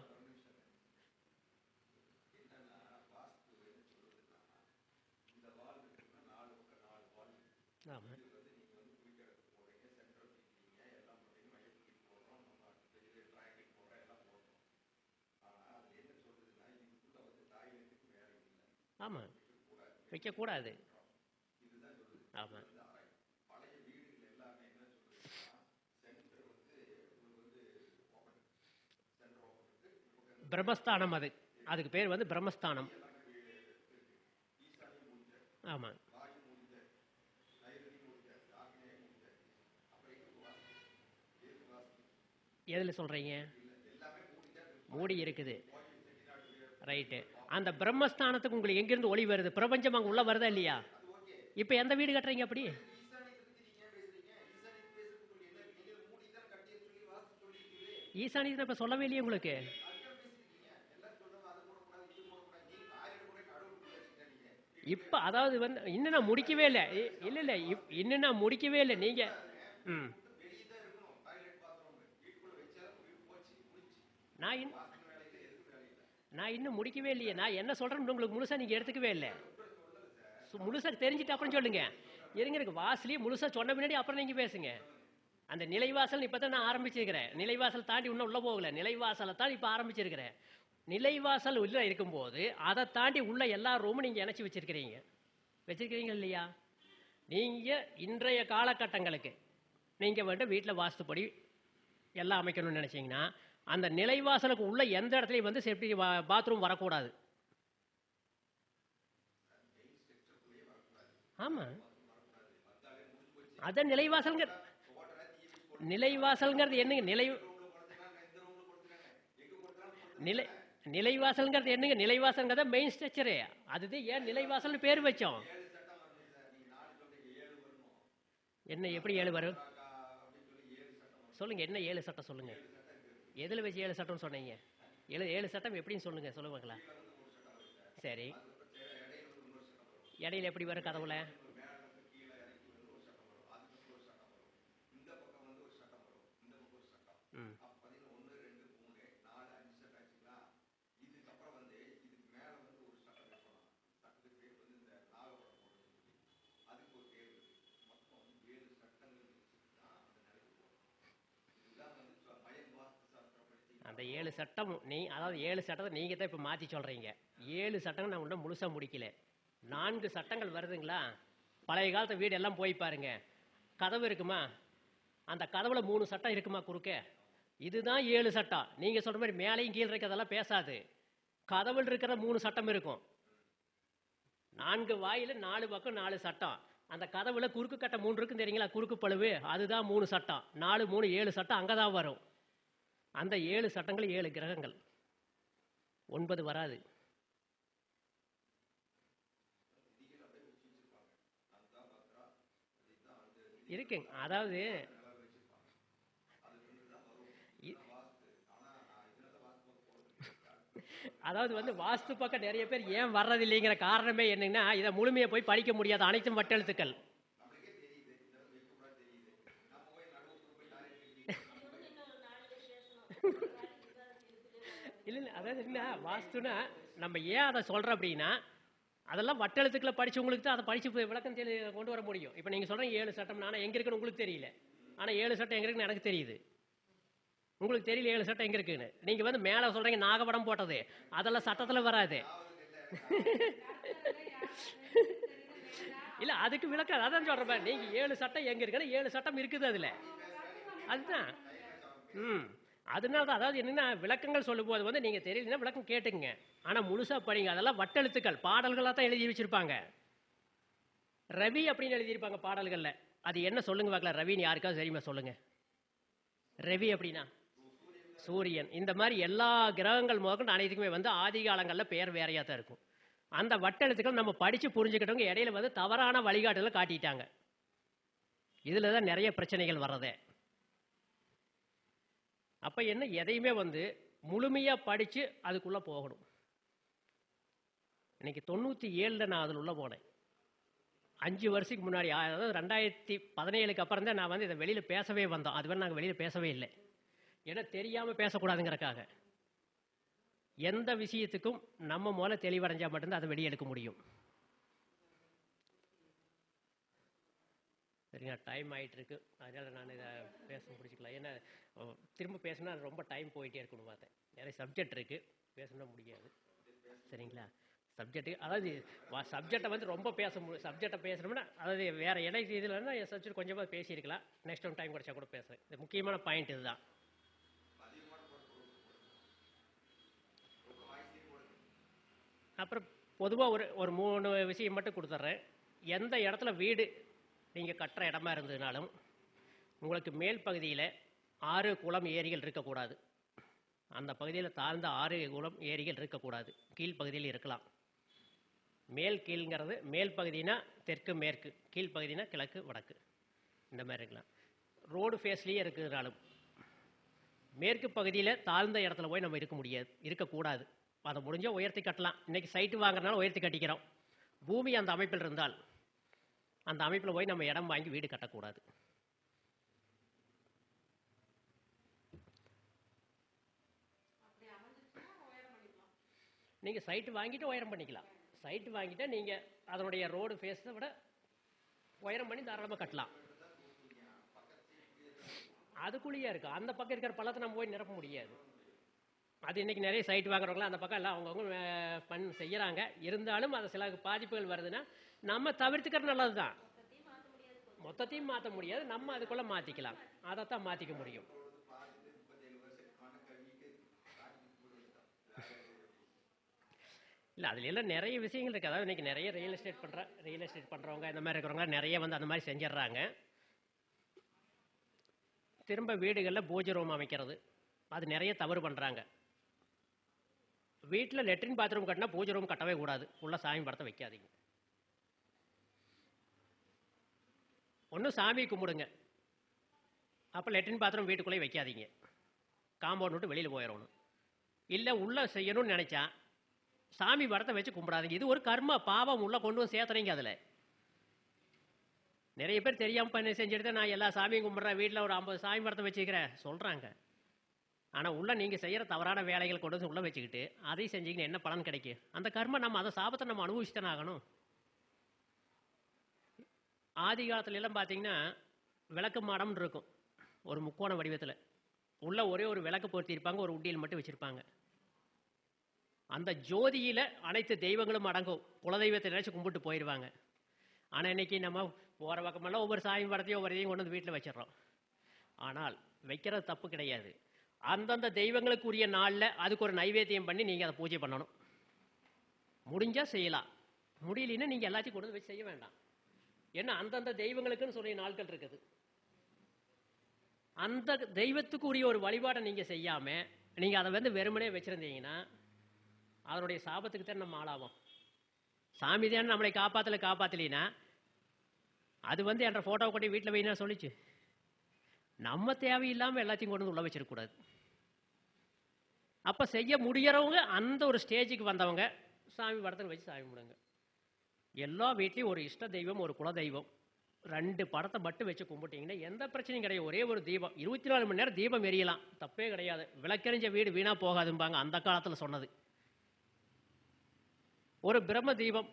ஆமா ஆமா வைக்கக்கூடாது. ஆமா பிரம்மஸ்தானம், அதுக்கு பேர் வந்து பிரம்மஸ்தானம். ஆமா எதுல சொல்றீங்க? மூடி இருக்குது, ரைட்டு. அந்த பிரம்மஸ்தானத்துக்கு உங்களுக்கு எங்கிருந்து ஒளி வருது? பிரபஞ்சம் அங்க உள்ள வருதா இல்லையா? இப்ப எந்த வீடு கட்டுறீங்க அப்படி? ஈசானியத்தை இப்ப சொல்லவே இல்லையே உங்களுக்கு. இப்ப அதாவது வந்து இன்னும் நான் முடிக்கவே இல்லை. இல்ல இல்ல இன்னும் நான் முடிக்கவே இல்லை. நீங்க ம் நான் இன்னும் முடிக்கவே இல்லையே. நான் என்ன சொல்றேன்னு உங்களுக்கு முழுசா நீங்க எடுத்துக்கவே இல்லை. முழுசா தெரிஞ்சுட்டு அப்புறம் சொல்லுங்க. இருங்க வாசலையே முழுசா சொன்ன பின்னாடி அப்புறம் நீங்க பேசுங்க. அந்த நிலைவாசல் இப்பதான் நான் ஆரம்பிச்சிருக்கிறேன். நிலைவாசல் தாண்டி இன்னும் உள்ள போகல, நிலைவாசலை தான் இப்ப ஆரம்பிச்சிருக்கிறேன். நிலைவாசல் உள்ள இருக்கும்போது அதை தாண்டி உள்ள எல்லா ரூமும் நீங்க இணைச்சி வச்சிருக்கிறீங்க இல்லையா? நீங்க இன்றைய காலகட்டங்களுக்கு நீங்க வந்து வீட்டில் வாஸ்துப்படி எல்லாம் அமைக்கணும்னு நினைச்சீங்கன்னா அந்த நிலைவாசலுக்கு உள்ள எந்த இடத்துலையும் வந்து சேஃப்டி பாத்ரூம் வரக்கூடாது. ஆமா அத நிலைவாசல்ங்கிறது என்னங்க? நிலைவாசல்ங்கிறது என்னங்க? நிலைவாசல்ங்கிறத மெயின் ஸ்ட்ரக்சரு. அதுதான் ஏன் நிலைவாசல்னு பேர் வச்சோம். என்ன எப்படி 7 வரும் சொல்லுங்க. என்ன 7 சட்டம் சொல்லுங்க. எதுல வச்சு 7 சட்டம் சொன்னீங்க? 7 சட்டம் எப்படின்னு சொல்லுங்க, சொல்லுவாங்களா? சரி, இடையில எப்படி வரும் கதவுல? ம் அந்த 7 சட்டம் அதாவது 7 சட்டத்தை நீங்க தான் இப்ப மாத்தி சொல்றீங்க. 7 சட்டங்கள் நான் இன்னும் முழுசா முடிக்கல. 4 சட்டங்கள் வருதுங்களா? பழைய காலத்து வீடு எல்லாம் போய் பாருங்க, கதவு இருக்குமா? அந்த கதவுல 3 சட்டம் இருக்குமா குறுக்க? இதுதான் 7 சட்டம். நீங்க சொல்ற மாதிரி மேலையும் கீழே இருக்கிறதெல்லாம் பேசாது. கதவுல இருக்கிற 3 சட்டம் இருக்கும். 4 வாயில 4 பக்கம் 4 சட்டம். அந்த கதவுல குறுக்கு கட்டை 3 இருக்கும் தெரியுங்களா? குறுக்கு பழுவு, அதுதான் 3 சட்டம். 4 3 7 சட்டம் அங்கதான் வரும். அந்த 7 சட்டங்கள் 7 கிரகங்கள், 9 வராது. இருக்குங்க. அதாவது வந்து வாஸ்து பக்கம் நிறைய பேர் ஏன் வர்றது இல்லைங்கிற காரணமே என்னன்னா, இதை முழுமையை போய் படிக்க முடியாது. அனைத்தும் வட்டெழுத்துக்கள். இல்ல அதாவது என்ன வாஸ்துனா நம்ம ஏன் அதை சொல்றோம் அப்படின்னா, அதெல்லாம் வட்டெழுத்துக்களை படிச்சவங்களுக்கு தான் அதை படிச்சு விளக்கம் கொண்டு வர முடியும். இப்ப நீங்க சொல்றீங்க 7 சட்டம், ஆனா எங்க இருக்குன்னு உங்களுக்கு தெரியல. ஆனா 7 சட்டம் எங்க இருக்குன்னு எனக்கு தெரியுது. உங்களுக்கு தெரியல 7 சட்டம் எங்க இருக்குன்னு. நீங்க வந்து மேல சொல்றீங்க நாகப்படம் போட்டது, அதெல்லாம் சட்டத்துல வராது. இல்ல அதுக்கு விளக்கம் அதான் சொல்றேன். நீங்க 7 சட்டம் எங்க இருக்குன்னு 7 சட்டம் இருக்குது அதுல. அதுதான் அதனால அதாவது என்னன்னா விளக்கங்கள் சொல்லும் போது வந்து நீங்க தெரியலன்னா விளக்கம் கேட்டுங்க. ஆனா முழுசா படிங்க. அதெல்லாம் வட்டெழுத்துக்கள் பாடல்களா தான் எழுதி வச்சிருப்பாங்க. ரவி அப்படின்னு எழுதியிருப்பாங்க பாடல்கள்ல. அது என்ன சொல்லுங்க பார்க்கலாம். ரவின்னு யாருக்காவது தெரியுமா? சொல்லுங்க. ரவி அப்படின்னா சூரியன், இந்த மாதிரி எல்லா கிரகங்கள் முதற்கொண்டு அனைத்துக்குமே வந்து ஆதி காலங்களில் பெயர் வேறையாக தான் இருக்கும். அந்த வட்டெழுத்துக்கள் நம்ம படித்து புரிஞ்சுக்கிட்டவங்க இடையில வந்து தவறான வழிகாட்டுதலை காட்டிட்டாங்க. இதில் தான் நிறைய பிரச்சனைகள் வர்றதே. அப்போ என்ன, எதையுமே வந்து முழுமையாக படித்து அதுக்குள்ளே போகணும். இன்னைக்கு 97 நான் அதில் உள்ள போனேன். 5 வருஷத்துக்கு முன்னாடி, அதாவது 2017க்கு அப்புறம் தான் நான் வந்து இதை வெளியில் பேசவே வந்தோம். அதுவரை நாங்கள் வெளியில் பேசவே இல்லை. ஏன்னா தெரியாமல் பேசக்கூடாதுங்கிறக்காக. எந்த விஷயத்துக்கும் நம்ம முதல்ல தெளிவடைஞ்சால் மட்டும்தான் அதை வெளியே எடுக்க முடியும். சரிங்க, டைம் ஆகிட்டு இருக்கு. அதனால் நான் இதை பேச முடிச்சுக்கலாம். ஏன்னா திரும்ப பேசினா ரொம்ப டைம் போயிட்டே இருக்கணும் பார்த்தேன். நிறைய சப்ஜெக்ட் இருக்குது, பேசணும்னா முடியாது. சரிங்களா, சப்ஜெக்ட்டு அதாவது சப்ஜெக்டை வந்து ரொம்ப சப்ஜெக்டை பேசணும்னா, அதாவது வேறு எனக்கு இதில்னா என் சப்ஜெக்ட் கொஞ்சமாக பேசியிருக்கலாம். நெக்ஸ்ட் டைம் டைம் கிடைச்சா கூட பேசுகிறேன். இது முக்கியமான பாயிண்ட் இதுதான். அப்புறம் பொதுவாக ஒரு 3 விஷயம் மட்டும் கொடுத்துட்றேன். எந்த இடத்துல வீடு நீங்கள் கட்டுற இடமா இருந்ததுனாலும் உங்களுக்கு மேல் பகுதியில் ஆறு, குளம், ஏரிகள் இருக்கக்கூடாது. அந்த பகுதியில் தாழ்ந்த ஆறு, குளம், ஏரிகள் இருக்கக்கூடாது. கீழ்ப்பகுதியில் இருக்கலாம். மேல் கீழ்ங்கிறது, மேல் பகுதினா தெற்கு மேற்கு, கீழ்ப்பகுதினா கிழக்கு வடக்கு, இந்த மாதிரி இருக்கலாம். ரோடு ஃபேஸ்லேயே இருக்கிறதுனாலும் மேற்கு பகுதியில் தாழ்ந்த இடத்துல போய் நம்ம இருக்க முடியாது, இருக்கக்கூடாது. அதை முடிஞ்சால் உயர்த்தி கட்டலாம். இன்றைக்கி சைட்டு வாங்குறதுனால உயர்த்தி கட்டிக்கிறோம். பூமி அந்த அமைப்பில் இருந்தால் அந்த அமைப்பில் போய் நம்ம இடம் வாங்கி வீடு கட்டக்கூடாது. நீங்கள் சைட்டு வாங்கிட்டு உயரம் பண்ணிக்கலாம். சைட்டு வாங்கிட்டா நீங்கள் அதனுடைய ரோடு ஃபேஸை விட உயரம் பண்ணி தாராளமாக கட்டலாம். அதுக்குள்ளேயே இருக்குது. அந்த பக்கம் இருக்கிற பள்ளத்தை நம்ம போய் நிரப்ப முடியாது. அது இன்றைக்கி நிறைய சைட்டு வாங்குறவங்களாம் அந்த பக்கம் எல்லாம் அவங்கவுங்க செய்கிறாங்க. இருந்தாலும் அது சில பாதிப்புகள் வருதுன்னா நம்ம தவிர்த்துக்கிறது நல்லது தான். மொத்தத்தையும் மாற்ற முடியாது, நம்ம அதுக்குள்ளே மாற்றிக்கலாம். அதைத்தான் மாற்றிக்க முடியும். இல்லை, அதுல எல்லாம் நிறைய விஷயங்கள் இருக்குது. அதாவது இன்றைக்கி நிறைய ரியல் எஸ்டேட் பண்ணுறவங்க இந்த மாதிரி இருக்கிறவங்க நிறைய வந்து அந்த மாதிரி செஞ்சிடறாங்க. திரும்ப வீடுகளில் பூஜை ரூம் அமைக்கிறது, அது நிறைய தவறு பண்ணுறாங்க. வீட்டில் லெட்ரின் பாத்ரூம் கட்டினா பூஜை ரூம் கட்டவே கூடாது. உள்ள சாமி படத்தை வைக்காதீங்க. ஒன்று சாமி கும்பிடுங்க, அப்போ லெட்ரின் பாத்ரூம் வீட்டுக்குள்ளேயே வைக்காதீங்க. காம்பவுண்ட் விட்டு வெளியில் போயிடணும். இல்லை உள்ளே செய்யணும்னு நினச்சா சாமி படத்தை வச்சு கும்பிடாதீங்க. இது ஒரு கர்ம பாவம் உள்ள கொண்டு வந்து சேர்த்துறீங்க. அதில் நிறைய பேர் தெரியாமல் பண்ணி செஞ்சுட்டு நான் எல்லா சாமியும் கும்பிட்றேன், வீட்டில் ஒரு 50 சாமி படத்தை வச்சுக்கிறேன் சொல்கிறாங்க. ஆனால் உள்ள நீங்கள் செய்கிற தவறான வேலைகள் கொண்டு வந்து உள்ளே வச்சுக்கிட்டு அதையும் செஞ்சீங்கன்னா என்ன பலன் கிடைக்கும்? அந்த கர்மம் நம்ம அதை சாபத்தை நம்ம அனுபவிச்சுதானே ஆகணும். ஆதி காலத்துல எல்லாம் பார்த்தீங்கன்னா விளக்கு மாடம்னு இருக்கும், ஒரு முக்கோண வடிவத்தில். உள்ள ஒரே ஒரு விளக்கு பொருத்தியிருப்பாங்க, ஒரு உண்டியல் மட்டும் வச்சுருப்பாங்க. அந்த ஜோதியில் அனைத்து தெய்வங்களும் அடங்கும். குலதெய்வத்தை நினச்சி கும்பிட்டு போயிடுவாங்க. ஆனால் இன்றைக்கி நம்ம போகிற பக்கமெல்லாம் ஒவ்வொரு சாமி படத்தையும் ஒவ்வொரு இதையும் கொண்டு வந்து வீட்டில் வச்சிடறோம். ஆனால் வைக்கிறது தப்பு கிடையாது. அந்தந்த தெய்வங்களுக்குரிய நாளில் அதுக்கு ஒரு நைவேத்தியம் பண்ணி நீங்கள் அதை பூஜை பண்ணணும். முடிஞ்சால் செய்யலாம், முடியலன்னா நீங்கள் எல்லாத்தையும் கொண்டு வச்சு செய்ய வேண்டாம். ஏன்னா அந்தந்த தெய்வங்களுக்குன்னு சொல்லிய நாட்கள் இருக்குது. அந்த தெய்வத்துக்கு உரிய ஒரு வழிபாடை நீங்கள் செய்யாமல் நீங்கள் அதை வந்து வெறுமனே வச்சுருந்தீங்கன்னா அதனுடைய சாபத்துக்கு தான் நம்ம ஆளாகும். சாமி தான் நம்மளை காப்பாற்றலைன்னா அது வந்து என்ற ஃபோட்டோவை கொண்டு வீட்டில் வைனா சொல்லிச்சு. நம்ம தேவையில்லாமல் எல்லாத்தையும் கொண்டு வந்து உள்ள வச்சிருக்கக்கூடாது. அப்போ செய்ய முடியறவங்க அந்த ஒரு ஸ்டேஜுக்கு வந்தவங்க சாமி படத்தில் வச்சு சாமி கும்பிடுங்க. எல்லா வீட்லேயும் ஒரு இஷ்ட தெய்வம், ஒரு குலதெய்வம், 2 படத்தை மட்டும் வச்சு கும்பிட்டீங்கன்னா எந்த பிரச்சனையும் கிடையாது. ஒரே ஒரு தீபம், 24 மணி நேரம் தீபம் எரியலாம், தப்பே கிடையாது. விளக்கெறிஞ்ச வீடு வீணாக போகாதும்பாங்க அந்த காலத்தில் சொன்னது. ஒரு பிரம்ம தீபம்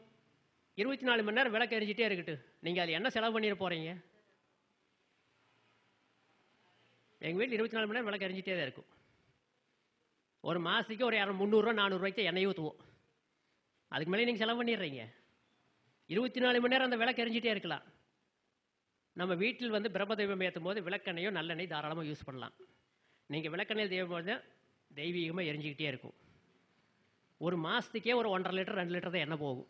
24 மணி நேரம் விளக்கு எரிஞ்சிட்டே இருக்கட்டு, நீங்கள் அதில் என்ன செலவு பண்ணிட போகிறீங்க? எங்கள் வீட்டில் 24 மணி நேரம் விளக்கு எரிஞ்சிட்டே தான் இருக்கும். ஒரு மாதத்துக்கு ஒரு 300 ரூபா 400 ரூபாய்க்கு எண்ணெய் ஊற்றுவோம். அதுக்கு மேலே நீங்கள் செலவு பண்ணிடுறீங்க. 24 மணி நேரம் அந்த விளக்கு எரிஞ்சிட்டே இருக்கலாம். நம்ம வீட்டில் வந்து பிரம்ம தெய்வம் ஏற்றும் போது விளக்கெண்ணையோ நல்லெண்ணெய் தாராளமாக யூஸ் பண்ணலாம். நீங்கள் விளக்கெண்ணெய் தெய்வம் போது தெய்வீகமாக எரிஞ்சிக்கிட்டே இருக்கும். ஒரு மாதத்துக்கே ஒரு 1.5 லிட்டர் 2 லிட்டர் தான் எண்ணெய் போகும்.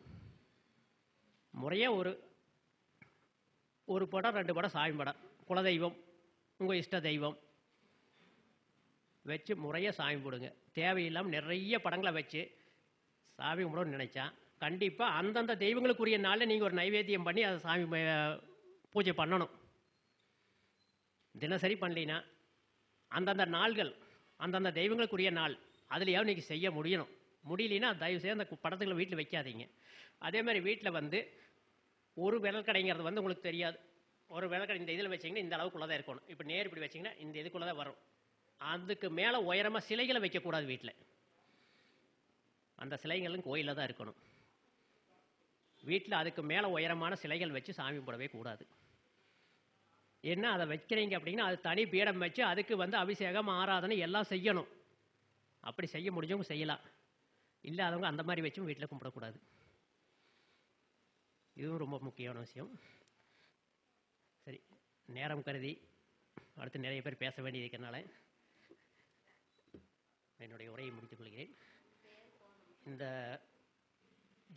முறையாக ஒரு படம் 2 படம் சாமி படம், குலதெய்வம், உங்கள் இஷ்ட தெய்வம், வச்சு முறையாக சாமி கும்பிடுங்க. தேவையில்லாமல் நிறைய படங்களை வச்சு சாமி கும்பிடணும்னு நினைச்சா கண்டிப்பாக அந்தந்த தெய்வங்களுக்குரிய நாளில் நீங்கள் ஒரு நைவேத்தியம் பண்ணி அதை சாமி பூஜை பண்ணணும். தினசரி பண்ணலினா அந்தந்த நாள்கள் அந்தந்த தெய்வங்களுக்குரிய நாள் அதுலையாவது நீங்கள் செய்ய முடியலைன்னா தயவுசெய்து அந்த படத்துகளை வீட்டில் வைக்காதீங்க. அதே மாதிரி வீட்டில் வந்து ஒரு விரல்கடைங்கிறது வந்து உங்களுக்கு தெரியாது. ஒரு விரல்கடை இந்த இதில் வச்சிங்கன்னா இந்த அளவுக்குள்ளே தான் இருக்கணும். இப்போ நேர் இப்படி வச்சிங்கன்னா இந்த இதுக்குள்ளே தான் வரும். அதுக்கு மேலே உயரமாக சிலைகளை வைக்கக்கூடாது வீட்டில். அந்த சிலைகளும் கோயிலில் தான் இருக்கணும். வீட்டில் அதுக்கு மேலே உயரமான சிலைகள் வச்சு சாமி போடவே கூடாது. என்ன அதை வைக்கிறீங்க அப்படின்னா அது தனி பீடம் வச்சு அதுக்கு வந்து அபிஷேகம் ஆராதனை எல்லாம் செய்யணும். அப்படி செய்ய முடிஞ்சவங்க செய்யலாம், இல்லாதவங்க அந்த மாதிரி வச்சும் வீட்டில் கும்பிடக்கூடாது. இதுவும் ரொம்ப முக்கியமான விஷயம். சரி, நேரம் கருதி அடுத்து நிறைய பேர் பேச வேண்டியது இருக்கிறனால என்னுடைய உரையை முடித்துக் கொள்கிறேன். இந்த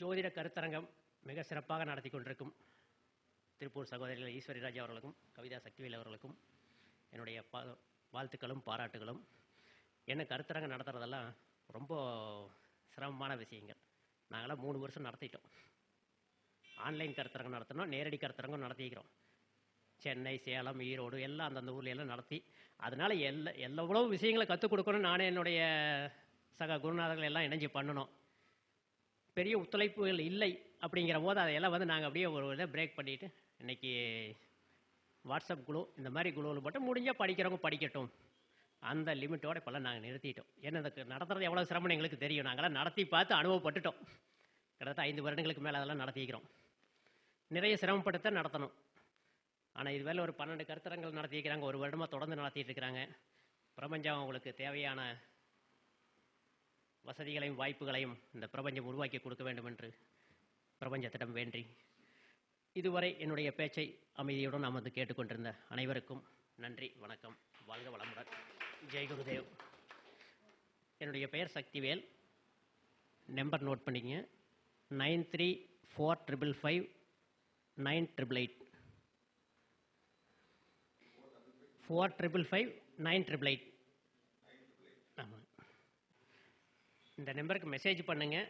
ஜோதிட கருத்தரங்கம் மிக சிறப்பாக நடத்தி கொண்டிருக்கும் திருப்பூர் சகோதரிகள் ஈஸ்வரி ராஜா அவர்களுக்கும் கவிதா சக்திவேல் அவர்களுக்கும் என்னுடைய வாழ்த்துக்களும் பாராட்டுகளும். என்ன கருத்தரங்கம் நடத்துறதெல்லாம் ரொம்ப சிரமமான விஷயங்கள். நாங்களாம் 3 வருஷம் நடத்திட்டோம். ஆன்லைன் கருத்தரங்கம் நடத்தினோம், நேரடி கருத்தரங்கம் நடத்திக்கிறோம். சென்னை, சேலம், ஈரோடு எல்லாம் அந்தந்த ஊர்ல எல்லாம் நடத்தி அதனால் எவ்வளோ விஷயங்களை கற்றுக் கொடுக்கணும். நானே என்னுடைய சக குருநாதர்கள் எல்லாம் இணைஞ்சு பண்ணணும். பெரிய ஒத்துழைப்புகள் இல்லை அப்படிங்கிற போது அதையெல்லாம் வந்து நாங்கள் அப்படியே ஒரு இதை பிரேக் பண்ணிவிட்டு இன்றைக்கி வாட்ஸ்அப் குழு இந்த மாதிரி குழுவில் மட்டும் முடிஞ்சால் படிக்கிறவங்க படிக்கட்டும் அந்த லிமிட்டோடு இப்போல்லாம் நாங்கள் நிறுத்திட்டோம். ஏன்னா அதுக்கு நடத்துறது எவ்வளோ சிரமம்னு எங்களுக்கு தெரியும். நாங்களாம் நடத்தி பார்த்து அனுபவப்பட்டுட்டோம். கிட்டத்தட்ட 5 வருடங்களுக்கு மேலே அதெல்லாம் நடத்திக்கிறோம். நிறைய சிரமப்படுத்த நடத்தணும். ஆனால் இதுவேளை ஒரு 12 கருத்தரங்கள் நடத்திக்கிறாங்க. 1 வருடமாக தொடர்ந்து நடத்திட்டு இருக்கிறாங்க. பிரபஞ்சம் அவங்களுக்கு தேவையான வசதிகளையும் வாய்ப்புகளையும் இந்த பிரபஞ்சம் உருவாக்கி கொடுக்க வேண்டும் என்று பிரபஞ்சத்திடம் வேண்டி இதுவரை என்னுடைய பேச்சை அமைதியுடன் அமர்ந்து கேட்டுக்கொண்டிருந்த அனைவருக்கும் நன்றி, வணக்கம், வாழ்க வளமுடன், ஜெய் குருதேவ். என்னுடைய பெயர் சக்திவேல். நம்பர் நோட் பண்ணிக்கங்க, 9345559888 45559888. ஆமாம், இந்த நம்பருக்கு மெசேஜ் பண்ணுங்கள்.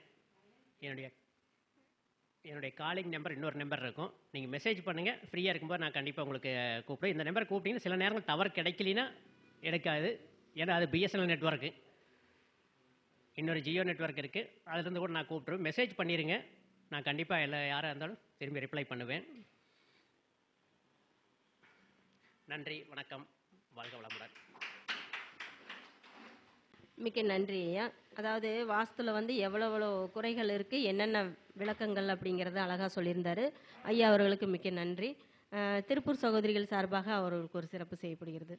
என்னுடைய காலிங் நம்பர் இன்னொரு நம்பர் இருக்கும். நீங்கள் மெசேஜ் பண்ணுங்கள். ஃப்ரீயாக இருக்கும்போது நான் கண்டிப்பாக உங்களுக்கு கூப்பிடுவேன். இந்த நம்பர் கூப்பிட்டீங்கன்னா சில நேரங்கள் டவர் கிடைக்கலினா எடுக்காது. ஏன்னா அது பிஎஸ்என்எல் நெட்வொர்க்கு. இன்னொரு ஜியோ நெட்வொர்க் இருக்குது, அதுலேருந்து கூட நான் கூப்பிட்ருவேன். மெசேஜ் பண்ணிடுங்க, நான் கண்டிப்பாக யாராக இருந்தாலும் திரும்பி ரிப்ளை பண்ணுவேன். நன்றி, வணக்கம், வாழ்க வளமுடன். மிக்க நன்றி ஐயா. அதாவது வாஸ்துல வந்து எவ்வளோ குறைகள் இருக்குது, என்னென்ன விளக்கங்கள் அப்படிங்கிறத அழகாக சொல்லியிருந்தாரு ஐயா. அவர்களுக்கு மிக்க நன்றி. திருப்பூர் சகோதரிகள் சார்பாக அவர்களுக்கு ஒரு சிறப்பு செய்யப்படுகிறது.